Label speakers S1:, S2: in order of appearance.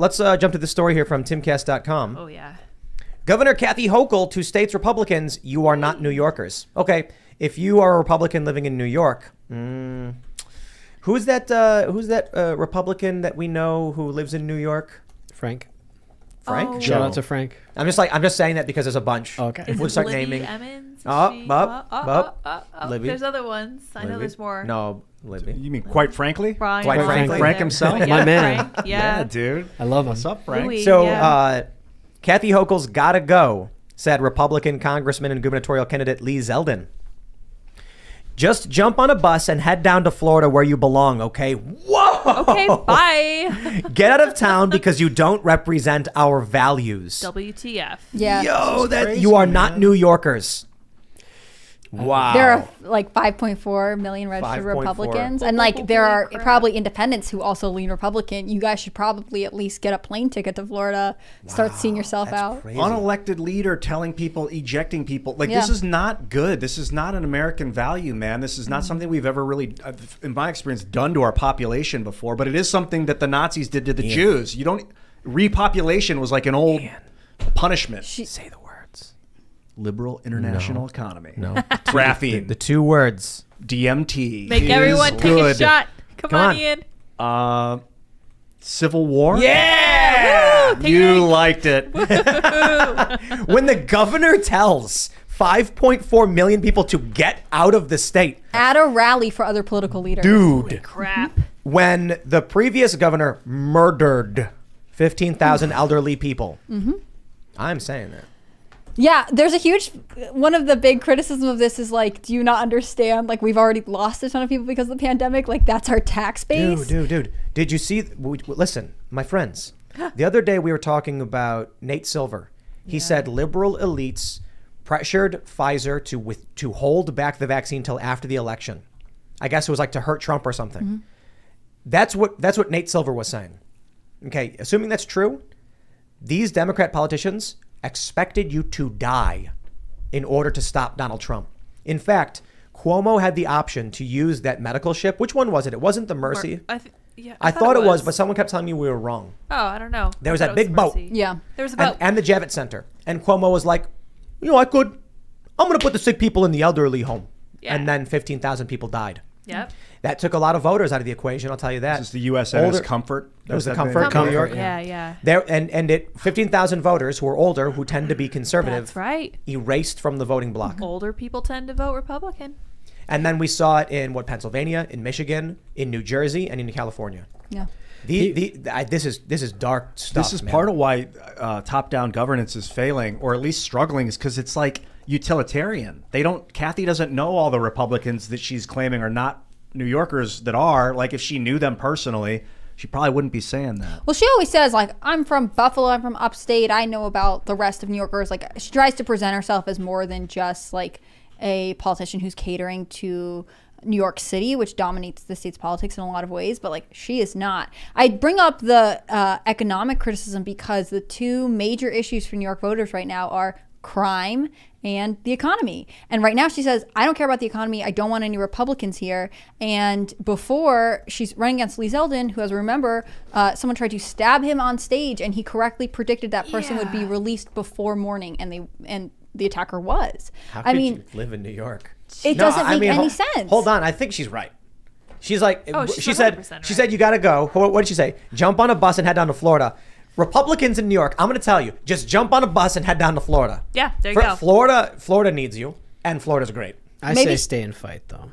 S1: Let's jump to the story here from timcast.com.
S2: Oh, yeah.
S1: Governor Kathy Hochul to states Republicans, you are not New Yorkers. Okay, if you are a Republican living in New York, who's that Republican that we know who lives in New York?
S3: Frank.
S1: Frank?
S2: Oh.
S3: Shout out to Frank.
S1: I'm just saying that because there's a bunch.
S3: Okay.
S2: Is
S1: We'll
S2: it
S1: start
S2: Libby
S1: naming.
S2: Emmons?
S1: Libby.
S2: There's other ones. I know
S1: Libby?
S2: there's more.
S1: No, Libby.
S4: You mean quite frankly?
S2: Brian,
S1: Quite frankly.
S4: Frank himself?
S2: Yeah,
S3: My man.
S2: Frank, yeah.
S4: dude.
S3: I love him.
S4: What's up, Frank?
S2: Louis.
S1: So,
S2: Yeah.
S1: Kathy Hochul's gotta go, said Republican Congressman and gubernatorial candidate Lee Zeldin. Just jump on a bus and head down to Florida where you belong, okay? Whoa!
S2: Okay, bye.
S1: Get out of town because you don't represent our values.
S2: WTF.
S5: Yeah.
S1: Yo, that
S4: crazy,
S1: you are not
S4: man.
S1: New Yorkers. Wow.
S5: There are like 5.4 million registered
S1: 5.4.
S5: Republicans. And like there are
S2: Holy crap.
S5: probably independents who also lean Republican. You guys should probably at least get a plane ticket to Florida, start seeing yourself
S1: That's
S5: out.
S1: crazy.
S4: Unelected leader telling people, ejecting people. Like,
S5: Yeah.
S4: this is not good. This is not an American value, man. This is not something we've ever really, in my experience, done to our population before. But it is something that the Nazis did to the Jews. You don't, repopulation was like an old punishment.
S1: Say the words.
S4: Liberal international economy.
S1: No.
S4: Graphene.
S1: The two words.
S4: DMT.
S2: Make
S4: is
S2: everyone take a
S4: good.
S2: shot. Come on,
S1: on.
S2: Ian.
S4: Civil War?
S1: Yeah!
S2: Woo!
S4: You liked it.
S1: When the governor tells 5.4 million people to get out of the state.
S5: At a rally for other political leaders.
S1: Dude.
S2: Crap.
S1: When the previous governor murdered 15,000 elderly people. I'm saying that.
S5: Yeah, there's a huge, one of the big criticisms of this is like, do you not understand? Like, we've already lost a ton of people because of the pandemic. Like, that's our tax base.
S1: Dude. Did you see? Listen, my friends. The other day we were talking about Nate Silver. He said liberal elites pressured Pfizer to hold back the vaccine till after the election. I guess it was like to hurt Trump or something. That's what Nate Silver was saying. Okay, assuming that's true, these Democrat politicians expected you to die in order to stop Donald Trump. In fact, Cuomo had the option to use that medical ship. Which one was it? It wasn't the Mercy. I thought it was, but someone kept telling me we were wrong.
S2: Oh, I don't know.
S1: There was
S2: I
S1: that
S2: thought it
S1: big boat.
S2: Mercy.
S5: Yeah.
S2: There was a boat.
S1: And the Javits Center. And Cuomo was like, I'm going to put the sick people in the elderly home.
S2: Yeah.
S1: And then 15,000 people died.
S2: Yep.
S1: That took a lot of voters out of the equation, I'll tell you that.
S4: This is the USNS Comfort.
S1: It was the
S4: That
S1: Comfort.
S4: thing?
S1: New York.
S2: Yeah.
S1: There and 15,000 voters who are older, who tend to be conservative,
S2: That's right.
S1: erased from the voting block.
S2: Older people tend to vote Republican.
S1: And then we saw it in Pennsylvania, in Michigan, in New Jersey, and in California.
S5: Yeah.
S1: This is dark stuff.
S4: This is
S1: man.
S4: part of why top-down governance is failing, or at least struggling, is because it's like utilitarian. Kathy doesn't know all the Republicans that she's claiming are not New Yorkers that are. Like, if she knew them personally, she probably wouldn't be saying that.
S5: Well, she always says, like, I'm from Buffalo, I'm from upstate, I know about the rest of New Yorkers. Like, she tries to present herself as more than just, like, a politician who's catering to New York City, which dominates the state's politics in a lot of ways, but, like, she is not. I bring up the economic criticism because the two major issues for New York voters right now are crime and the economy. And right now she says, I don't care about the economy. I don't want any Republicans here. And before, she's running against Lee Zeldin, who, as we remember, someone tried to stab him on stage, and he correctly predicted that person would be released before morning, and the attacker was.
S1: How could you live in New York?
S5: It doesn't make any sense.
S1: Hold on, I think she's right. She's like,
S2: she's
S1: she said
S2: 100%
S1: she said you got to go. What did she say? Jump on a bus and head down to Florida. Republicans in New York, I'm going to tell you, just jump on a bus and head down to Florida.
S2: Yeah, there you go.
S1: Florida needs you, and Florida's great.
S3: I say stay and fight, though.